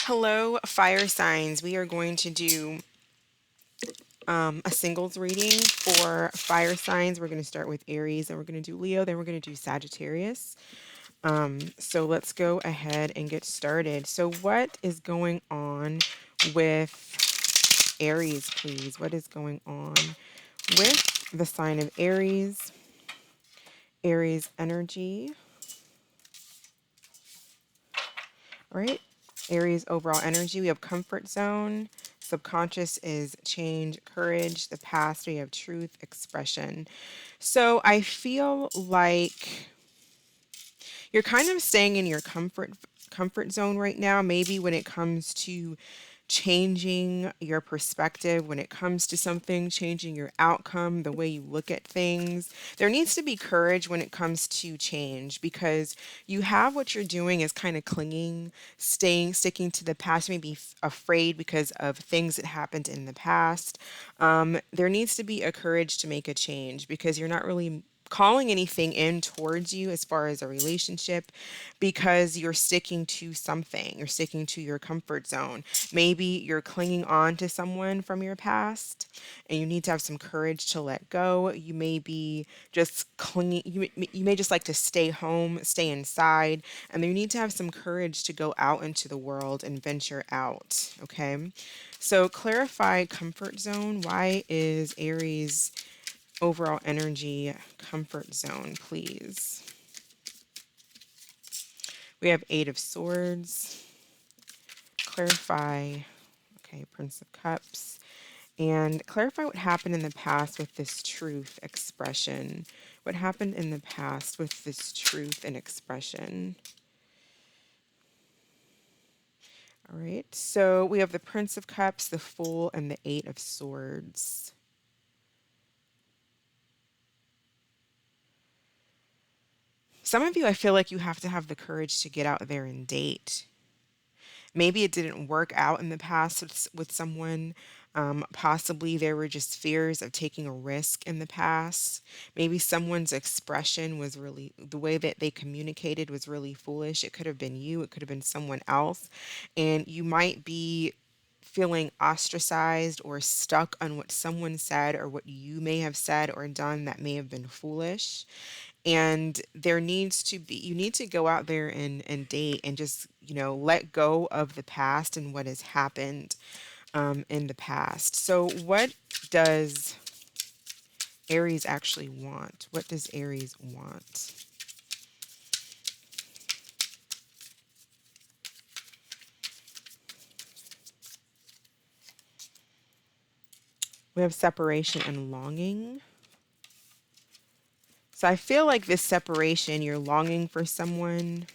Hello, fire signs. We are going to do a singles reading for fire signs. We're going to start with Aries, then we're going to do Leo, then we're going to do Sagittarius. So let's go ahead and get started. So, what is going on with Aries, please? What is going on with the sign of Aries? Aries energy. All right. Aries overall energy. We have comfort zone. Subconscious is change, courage. The past, we have truth, expression. So I feel like you're kind of staying in your comfort zone right now, maybe when it comes to changing your perspective, when it comes to something, changing your outcome, the way you look at things. There needs to be courage when it comes to change because you have what you're doing is kind of clinging, sticking to the past, maybe afraid because of things that happened in the past. There needs to be a courage to make a change because you're not really calling anything in towards you as far as a relationship because you're sticking to something. You're sticking to your comfort zone. Maybe you're clinging on to someone from your past and you need to have some courage to let go. You may be just clinging, you may just like to stay home, stay inside, and you need to have some courage to go out into the world and venture out. Okay. So clarify comfort zone. Why is Aries overall energy comfort zone, please? We have Eight of Swords. Clarify. Okay, Prince of Cups. And clarify what happened in the past with this truth expression. What happened in the past with this truth and expression? All right, so we have the Prince of Cups, the Fool, and the Eight of Swords. Some of you, I feel like you have to have the courage to get out there and date. Maybe it didn't work out in the past with someone. Possibly there were just fears of taking a risk in the past. Maybe someone's expression was really, the way that they communicated was really foolish. It could have been you, it could have been someone else. And you might be feeling ostracized or stuck on what someone said or what you may have said or done that may have been foolish. And there needs to be, you need to go out there and date and just, let go of the past and what has happened in the past. So what does Aries actually want? What does Aries want? We have separation and longing. So I feel like this separation, you're longing for someone,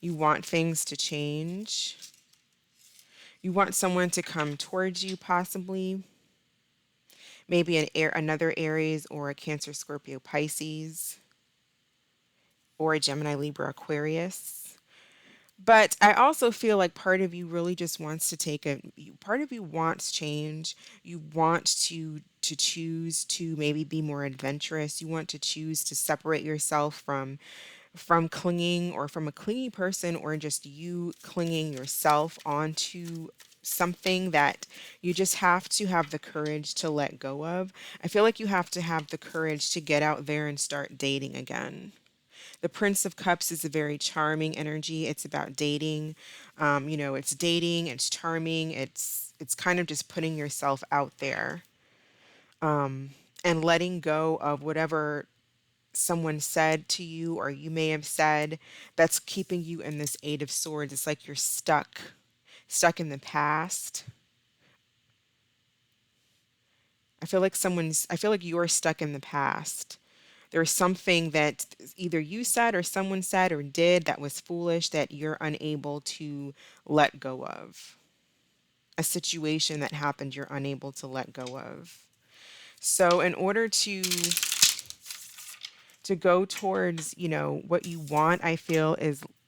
you want things to change, you want someone to come towards you, possibly. Maybe another Aries or a Cancer, Scorpio, Pisces, or a Gemini, Libra, Aquarius. But I also feel like part of you really just wants to part of you wants change. You want to choose to maybe be more adventurous. You want to choose to separate yourself from clinging or from a clingy person or just you clinging yourself onto something that you just have to have the courage to let go of. I feel like you have to have the courage to get out there and start dating again. The Prince of Cups is a very charming energy. It's about dating. It's dating, it's charming, it's kind of just putting yourself out there and letting go of whatever someone said to you or you may have said that's keeping you in this Eight of Swords. It's like you're stuck in the past. I feel like you're stuck in the past. There's something that either you said or someone said or did that was foolish that you're unable to let go of. A situation that happened you're unable to let go of. So in order to go towards, what you want, I feel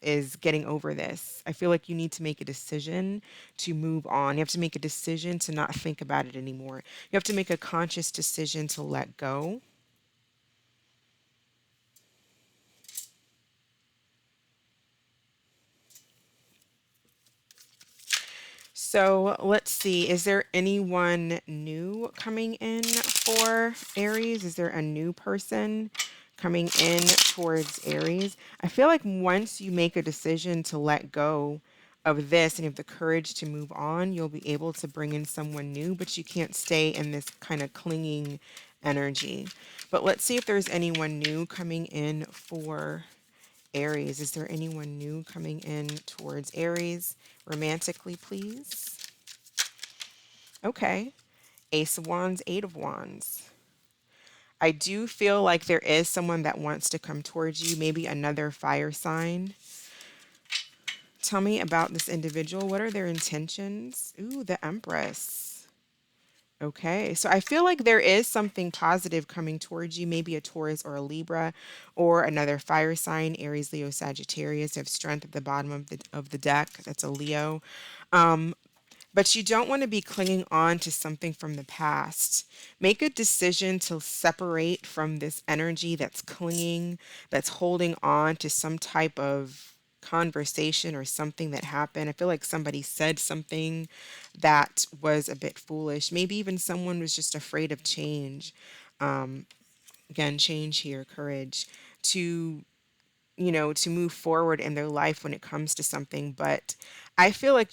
is getting over this. I feel like you need to make a decision to move on. You have to make a decision to not think about it anymore. You have to make a conscious decision to let go. So let's see. Is there anyone new coming in for Aries? Is there a new person coming in towards Aries? I feel like once you make a decision to let go of this and you have the courage to move on, you'll be able to bring in someone new, but you can't stay in this kind of clinging energy. But let's see if there's anyone new coming in for Aries. Is there anyone new coming in towards Aries romantically, please? Okay. Ace of Wands, Eight of Wands. I do feel like there is someone that wants to come towards you, maybe another fire sign. Tell me about this individual. What are their intentions? Ooh, the Empress. Okay, so I feel like there is something positive coming towards you, maybe a Taurus or a Libra or another fire sign, Aries, Leo, Sagittarius. You have strength at the bottom of the deck. That's a Leo. But you don't want to be clinging on to something from the past. Make a decision to separate from this energy that's clinging, that's holding on to some type of conversation or something that happened. I feel like somebody said something that was a bit foolish. Maybe even someone was just afraid of change. Again, change here, courage to to move forward in their life when it comes to something. But I feel like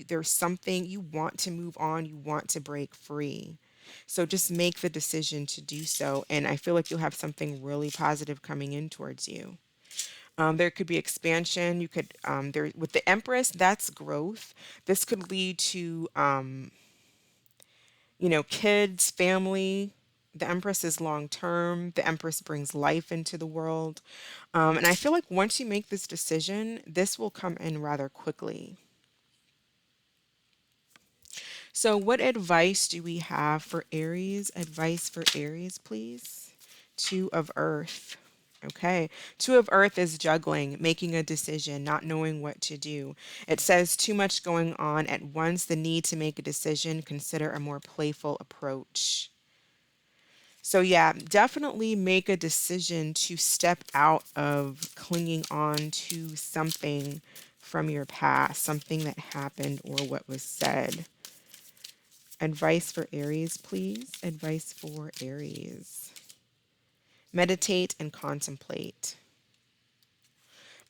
there's something you want to move on, you want to break free. So just make the decision to do so. And I feel like you'll have something really positive coming in towards you. There could be expansion. You could, there with the Empress, that's growth. This could lead to, kids, family. The Empress is long term. The Empress brings life into the world. And I feel like once you make this decision, this will come in rather quickly. So, what advice do we have for Aries? Advice for Aries, please. Two of Earth. Okay. Two of Earth is juggling, making a decision, not knowing what to do. It says too much going on at once, the need to make a decision, consider a more playful approach. So, yeah, definitely make a decision to step out of clinging on to something from your past, something that happened or what was said. Advice for Aries, please. Advice for Aries. Meditate and contemplate.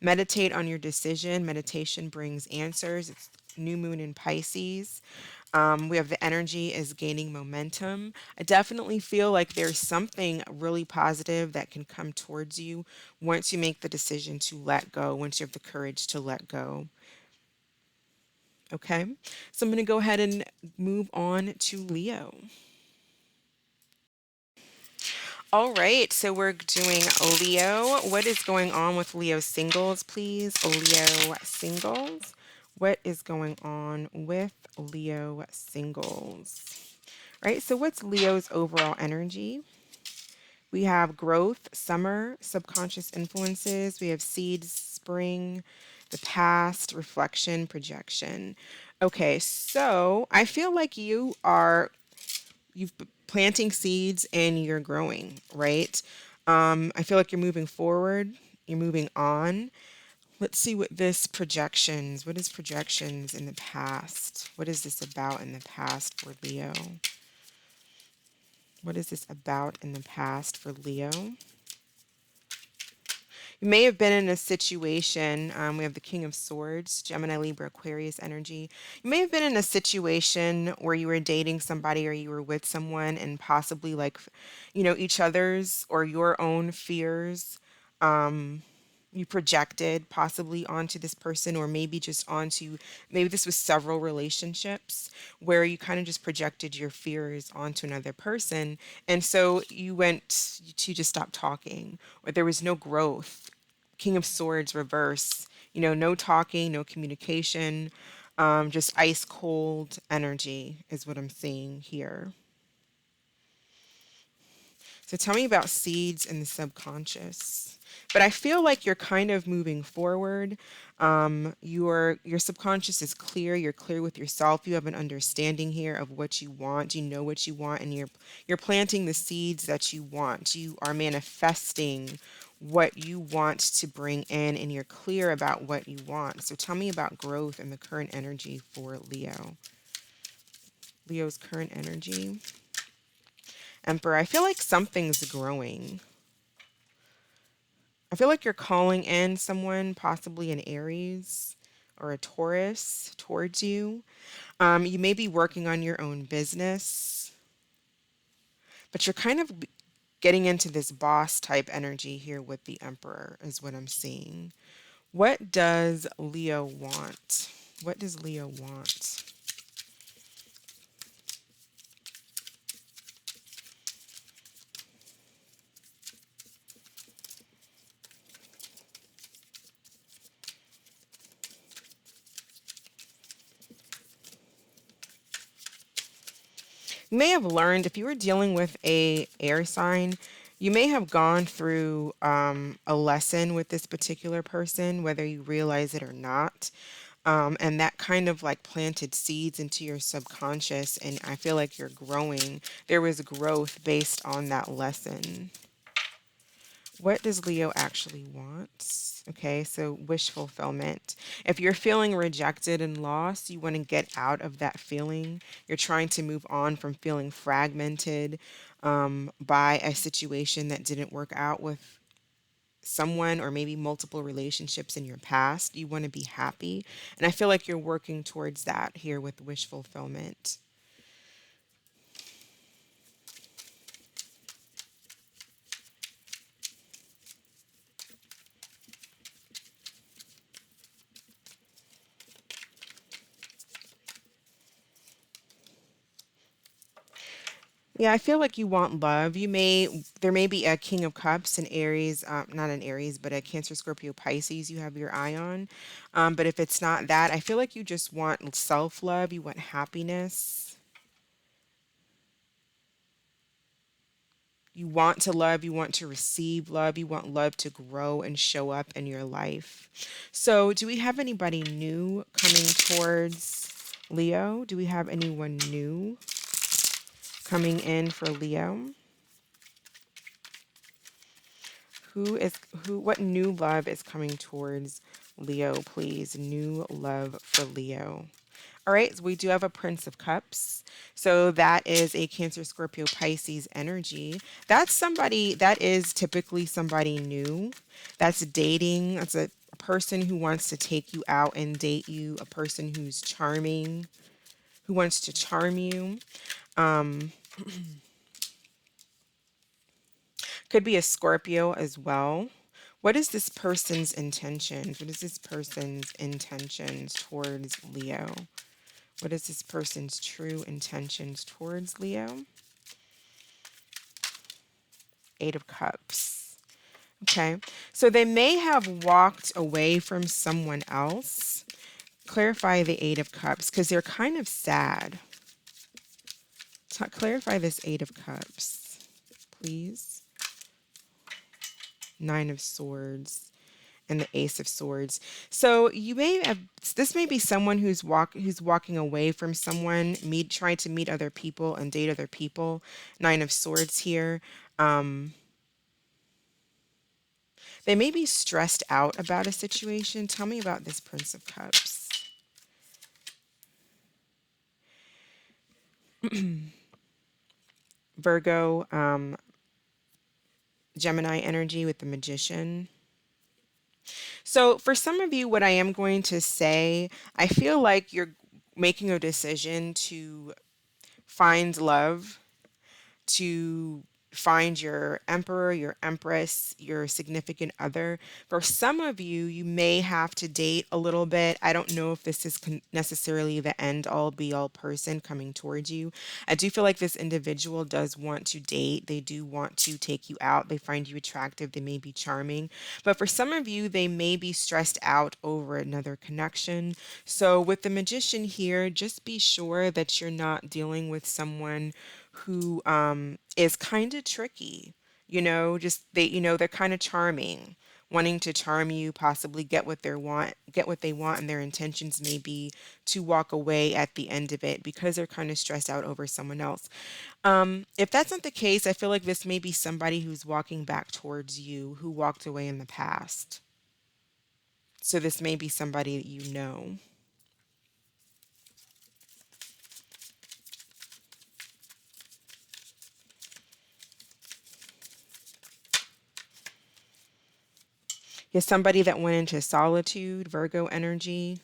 Meditate on your decision. Meditation brings answers. It's new moon in Pisces. We have the energy is gaining momentum. I definitely feel like there's something really positive that can come towards you once you make the decision to let go, once you have the courage to let go. Okay, so I'm going to go ahead and move on to Leo. All right, so we're doing Leo. What is going on with Leo singles, please? Leo singles. What is going on with Leo singles? Right, so what's Leo's overall energy? We have growth, summer, subconscious influences. We have seeds, spring, the past, reflection, projection. Okay, so I feel like you've planting seeds and you're growing, right? I feel like you're moving forward, you're moving on. Let's see what is projections in the past? What is this about in the past for Leo? What is this about in the past for Leo? You may have been in a situation, we have the King of Swords, Gemini, Libra, Aquarius energy. You may have been in a situation where you were dating somebody or you were with someone and possibly like, each other's or your own fears. You projected possibly onto this person, or maybe just onto, maybe this was several relationships where you kind of just projected your fears onto another person. And so you went to just stop talking, or there was no growth. King of Swords reverse, no talking, no communication, just ice cold energy is what I'm seeing here. So tell me about seeds in the subconscious. But I feel like you're kind of moving forward. Your subconscious is clear. You're clear with yourself. You have an understanding here of what you want. You know what you want, and you're planting the seeds that you want. You are manifesting what you want to bring in and you're clear about what you want. So tell me about growth and the current energy for Leo. Leo's current energy. Emperor, I feel like something's growing. I feel like you're calling in someone, possibly an Aries or a Taurus, towards you. You may be working on your own business, but you're kind of getting into this boss type energy here with the Emperor, is what I'm seeing. What does Leo want? What does Leo want? You may have learned if you were dealing with a air sign, you may have gone through a lesson with this particular person, whether you realize it or not. And that kind of like planted seeds into your subconscious. And I feel like you're growing. There was growth based on that lesson. What does Leo actually want? Okay, so wish fulfillment. If you're feeling rejected and lost, you want to get out of that feeling. You're trying to move on from feeling fragmented by a situation that didn't work out with someone or maybe multiple relationships in your past. You want to be happy. And I feel like you're working towards that here with wish fulfillment. Yeah, I feel like you want love. There may be a King of Cups, an Aries, not an Aries, but a Cancer, Scorpio, Pisces you have your eye on. But if it's not that, I feel like you just want self love, you want happiness. You want to love, you want to receive love, you want love to grow and show up in your life. So, do we have anybody new coming towards Leo? Do we have anyone new coming in for Leo? Who is who what new love is coming towards Leo, please? New love for Leo. All right, so we do have a Prince of Cups. So that is a Cancer, Scorpio, Pisces energy. That's somebody that is typically somebody new. That's dating. That's a person who wants to take you out and date you, a person who's charming, who wants to charm you. Um, could be a Scorpio as well. What is this person's intentions? What is this person's intentions towards Leo? What is this person's true intentions towards Leo? Eight of Cups. Okay. So they may have walked away from someone else. Clarify the Eight of Cups because they're kind of sad. Clarify this Eight of Cups, please. Nine of Swords and the Ace of Swords. So you may have this may be someone who's walking away from someone, trying to meet other people and date other people. Nine of Swords here. They may be stressed out about a situation. Tell me about this Prince of Cups. Virgo, Gemini energy with the Magician. So for some of you, what I am going to say, I feel like you're making a decision to find love, to find your emperor, your empress, your significant other. For some of you, you may have to date a little bit. I don't know if this is necessarily the end all be all person coming towards you. I do feel like this individual does want to date. They do want to take you out. They find you attractive. They may be charming. But for some of you, they may be stressed out over another connection. So with the Magician here, just be sure that you're not dealing with someone who is kind of tricky. Just they're kind of charming. wanting to charm you, possibly get what they want, and their intentions may be to walk away at the end of it because they're kind of stressed out over someone else. If that's not the case, I feel like this may be somebody who's walking back towards you who walked away in the past. So this may be somebody that you know. Is somebody that went into solitude, Virgo energy.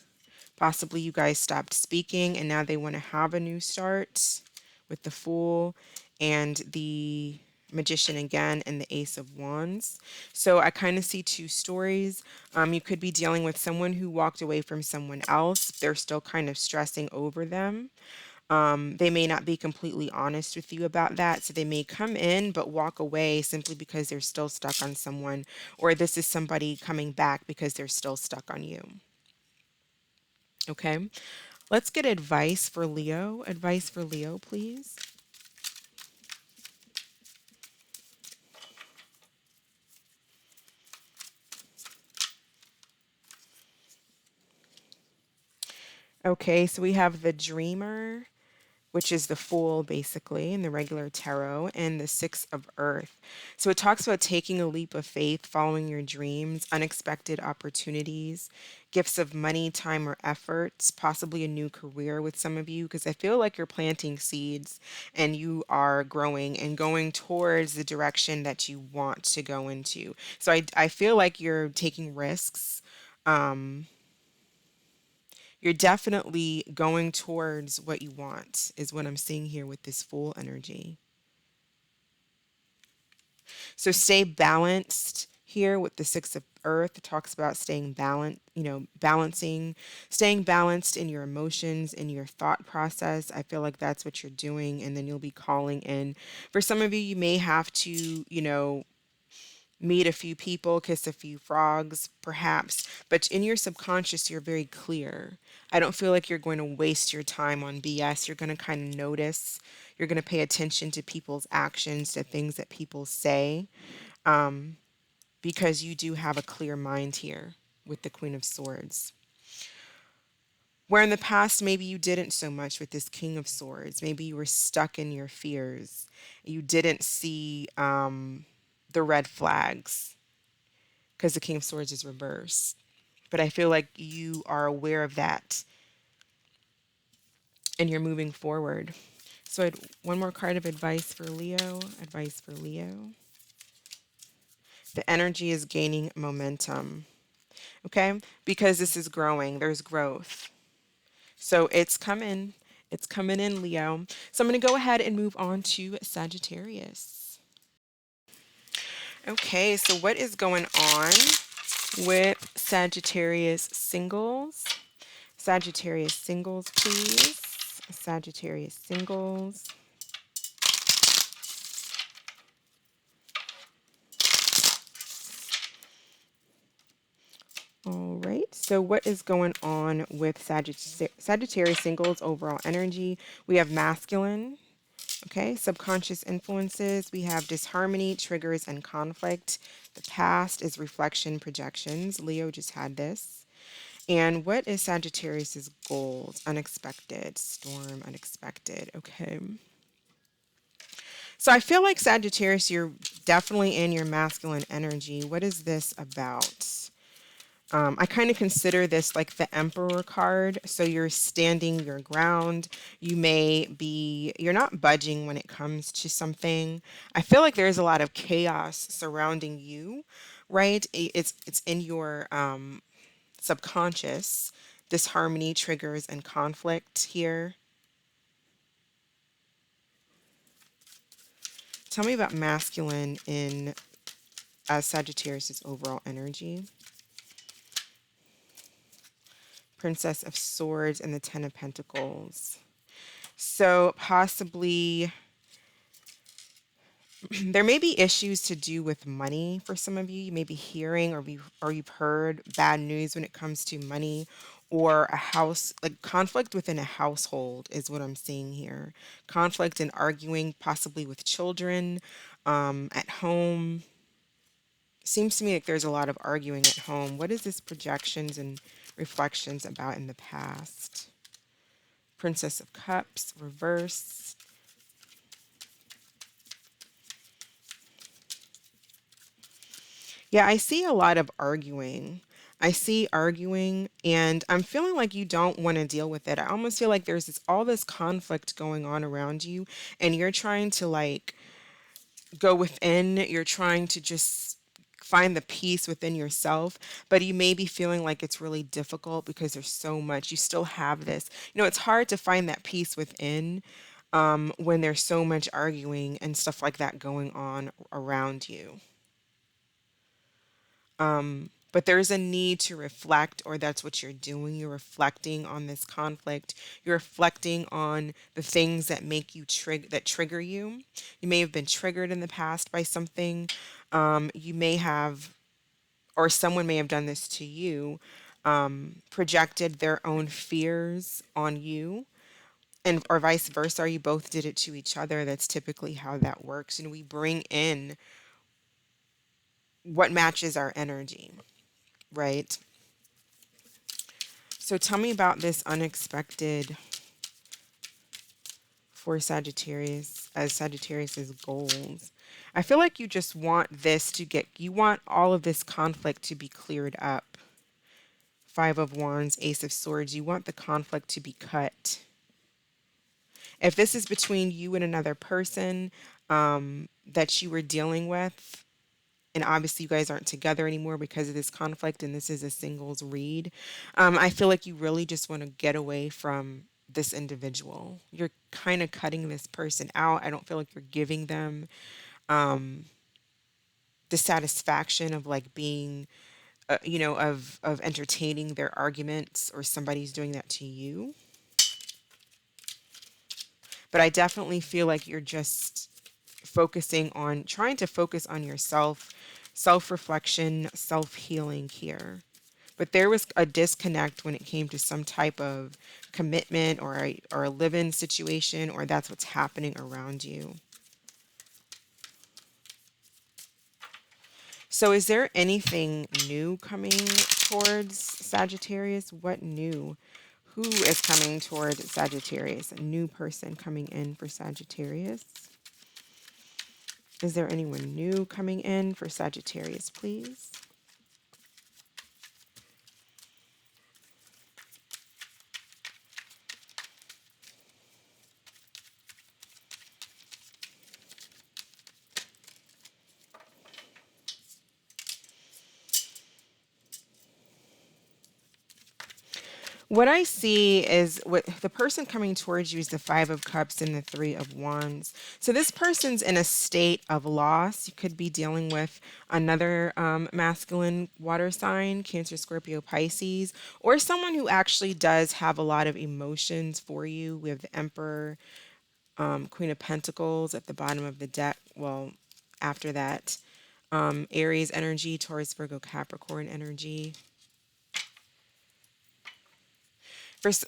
Possibly you guys stopped speaking and now they want to have a new start with the Fool and the Magician again and the Ace of Wands. So I kind of see two stories. You could be dealing with someone who walked away from someone else. They're still kind of stressing over them. They may not be completely honest with you about that. So they may come in but walk away simply because they're still stuck on someone, or this is somebody coming back because they're still stuck on you. Okay. Let's get advice for Leo. Advice for Leo, please. Okay, so we have the Dreamer, which is the Fool basically in the regular tarot, and the Six of Earth. So it talks about taking a leap of faith, following your dreams, unexpected opportunities, gifts of money, time, or efforts, possibly a new career with some of you, because I feel like you're planting seeds and you are growing and going towards the direction that you want to go into. So I feel like you're taking risks. Um, you're definitely going towards what you want, is what I'm seeing here with this Fool energy. So stay balanced here with the Six of Earth. It talks about staying balanced, balancing, staying balanced in your emotions, in your thought process. I feel like that's what you're doing. And then you'll be calling in. For some of you, you may have to, meet a few people, kiss a few frogs, perhaps, but in your subconscious, you're very clear. I don't feel like you're going to waste your time on BS. You're going to kind of notice, you're going to pay attention to people's actions, to things that people say, because you do have a clear mind here with the Queen of Swords. Where in the past, maybe you didn't so much with this King of Swords. Maybe you were stuck in your fears. You didn't see the red flags because the King of Swords is reversed. But I feel like you are aware of that and you're moving forward. So I had one more card of advice for Leo. Advice for Leo. The energy is gaining momentum. Okay? Because this is growing. There's growth. So it's coming. It's coming in, Leo. So I'm going to go ahead and move on to Sagittarius. Okay, so what is going on with Sagittarius singles? Sagittarius singles, please. Sagittarius singles. All right. So what is going on with Sagittarius singles overall energy? We have masculine. Okay. Subconscious influences. We have disharmony, triggers, and conflict. The past is reflection, projections. Leo just had this. And what is Sagittarius's goals? Unexpected, storm, unexpected. Okay. So I feel like Sagittarius, you're definitely in your masculine energy. What is this about? I kind of consider this like the Emperor card. So you're standing your ground. You're not budging when it comes to something. I feel like there's a lot of chaos surrounding you, right? It's in your subconscious, disharmony, triggers, and conflict here. Tell me about masculine in Sagittarius's overall energy. Princess of Swords and the Ten of Pentacles. So possibly there may be issues to do with money for some of you. You may be hearing or you've heard bad news when it comes to money or a house, like conflict within a household is what I'm seeing here. Conflict and arguing possibly with children at home. Seems to me like there's a lot of arguing at home. What is this projections and reflections about in the past? Princess of Cups, reverse. Yeah, I see a lot of arguing. I see arguing, and I'm feeling like you don't want to deal with it. I almost feel like there's all this conflict going on around you, and you're trying to like go within. You're trying to just find the peace within yourself, but you may be feeling like it's really difficult because there's so much. You still have this. It's hard to find that peace within when there's so much arguing and stuff like that going on around you. But there's a need to reflect, or that's what you're doing. You're reflecting on this conflict. You're reflecting on the things that make you trigger you. You may have been triggered in the past by something. You may have, or someone may have done this to you, projected their own fears on you, and or vice versa. Or you both did it to each other. That's typically how that works. And we bring in what matches our energy, right? So tell me about this unexpected for Sagittarius as Sagittarius's goals. I feel like you just want you want all of this conflict to be cleared up. Five of Wands, Ace of Swords, you want the conflict to be cut. If this is between you and another person that you were dealing with, and obviously you guys aren't together anymore because of this conflict, and this is a singles read, I feel like you really just want to get away from this individual. You're kind of cutting this person out. I don't feel like you're giving them the satisfaction of like being, of entertaining their arguments, or somebody's doing that to you. But I definitely feel like you're just trying to focus on yourself, self reflection, self healing here. But there was a disconnect when it came to some type of commitment, or a live in situation, or that's what's happening around you. So, is there anything new coming towards Sagittarius? What new? Who is coming towards Sagittarius? A new person coming in for Sagittarius. Is there anyone new coming in for Sagittarius, please? What I see is what the person coming towards you is the Five of Cups and the Three of Wands. So this person's in a state of loss. You could be dealing with another masculine water sign, Cancer, Scorpio, Pisces, or someone who actually does have a lot of emotions for you. We have the Emperor, Queen of Pentacles at the bottom of the deck. Well, after that, Aries energy, Taurus, Virgo, Capricorn energy.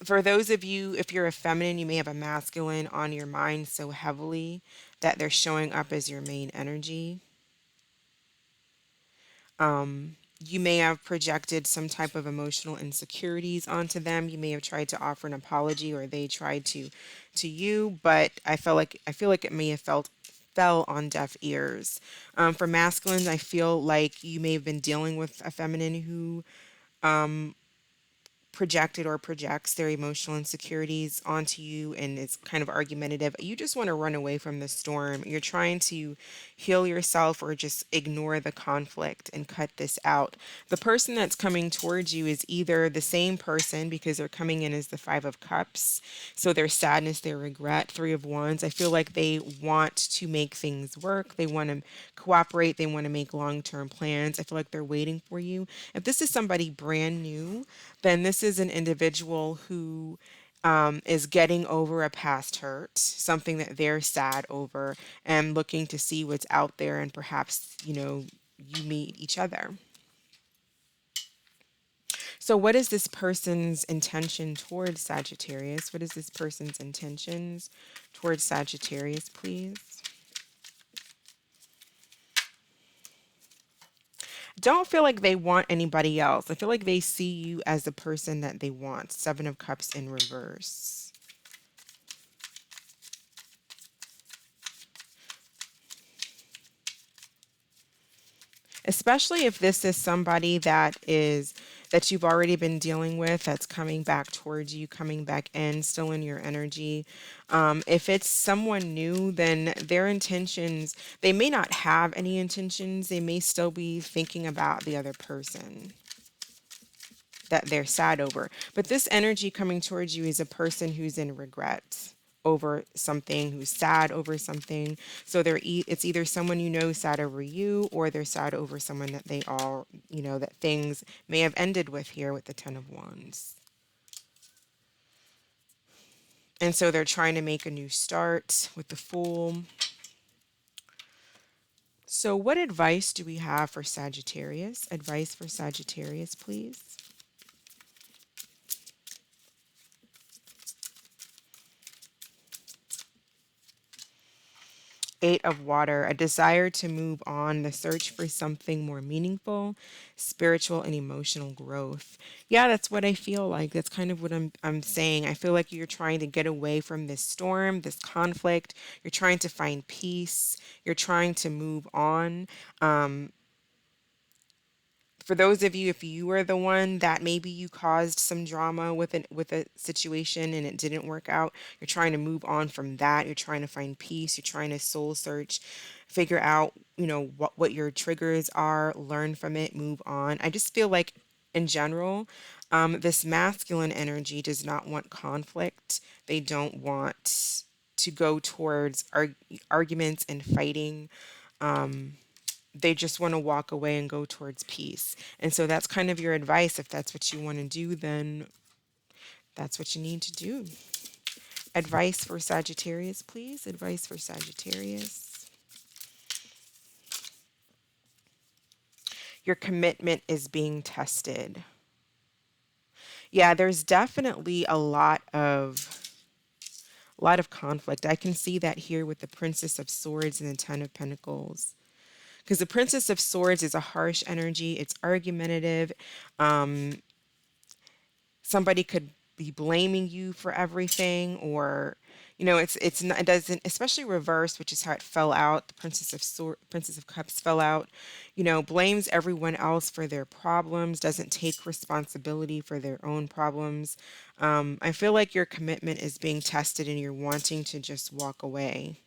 For those of you, if you're a feminine, you may have a masculine on your mind so heavily that they're showing up as your main energy. You may have projected some type of emotional insecurities onto them. You may have tried to offer an apology, or they tried to you, but I feel like it may have fell on deaf ears. For masculines, I feel like you may have been dealing with a feminine who projected or projects their emotional insecurities onto you and is kind of argumentative. You just want to run away from the storm. You're trying to heal yourself, or just ignore the conflict and cut this out. The person that's coming towards you is either the same person, because they're coming in as the Five of Cups. So their sadness, their regret, Three of Wands. I feel like they want to make things work. They want to cooperate. They want to make long-term plans. I feel like they're waiting for you. If this is somebody brand new, then this is an individual who is getting over a past hurt, something that they're sad over, and looking to see what's out there, and perhaps, you meet each other. So, what is this person's intention towards Sagittarius? What is this person's intentions towards Sagittarius, please? don't feel like they want anybody else. I feel like they see you as the person that they want. Seven of Cups in reverse. Especially if this is somebody that you've already been dealing with, that's coming back towards you, coming back in, still in your energy. If it's someone new, then their intentions, they may not have any intentions. They may still be thinking about the other person that they're sad over. But this energy coming towards you is a person who's in regret over something, who's sad over something. So it's either someone you know sad over you, or they're sad over someone that they all, that things may have ended with here with the Ten of Wands. And so they're trying to make a new start with the Fool. So what advice do we have for Sagittarius? Advice for Sagittarius, please. Eight of Water, a desire to move on, the search for something more meaningful, spiritual and emotional growth. Yeah, that's what I feel like. That's kind of what I'm saying. I feel like you're trying to get away from this storm, this conflict. You're trying to find peace. You're trying to move on. For those of you, if you were the one that maybe you caused some drama with a situation and it didn't work out, you're trying to move on from that. You're trying to find peace. You're trying to soul search, figure out, what your triggers are, learn from it, move on. I just feel like in general, this masculine energy does not want conflict. They don't want to go towards arguments and fighting. They just want to walk away and go towards peace. And so that's kind of your advice. If that's what you want to do, then that's what you need to do. Advice for Sagittarius, please. Advice for Sagittarius. Your commitment is being tested. Yeah, there's definitely a lot of conflict. I can see that here with the Princess of Swords and the Ten of Pentacles. Because the Princess of Swords is a harsh energy. It's argumentative. Um, Somebody could be blaming you for everything, or it's not, it doesn't, especially reverse, which is how it fell out. The Princess of Cups fell out. Blames everyone else for their problems, doesn't take responsibility for their own problems. I feel like your commitment is being tested and you're wanting to just walk away.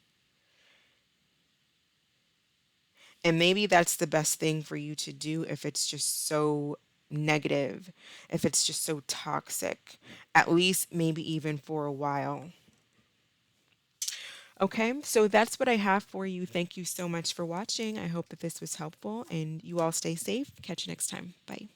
And maybe that's the best thing for you to do if it's just so negative, if it's just so toxic, at least maybe even for a while. Okay, so that's what I have for you. Thank you so much for watching. I hope that this was helpful and you all stay safe. Catch you next time. Bye.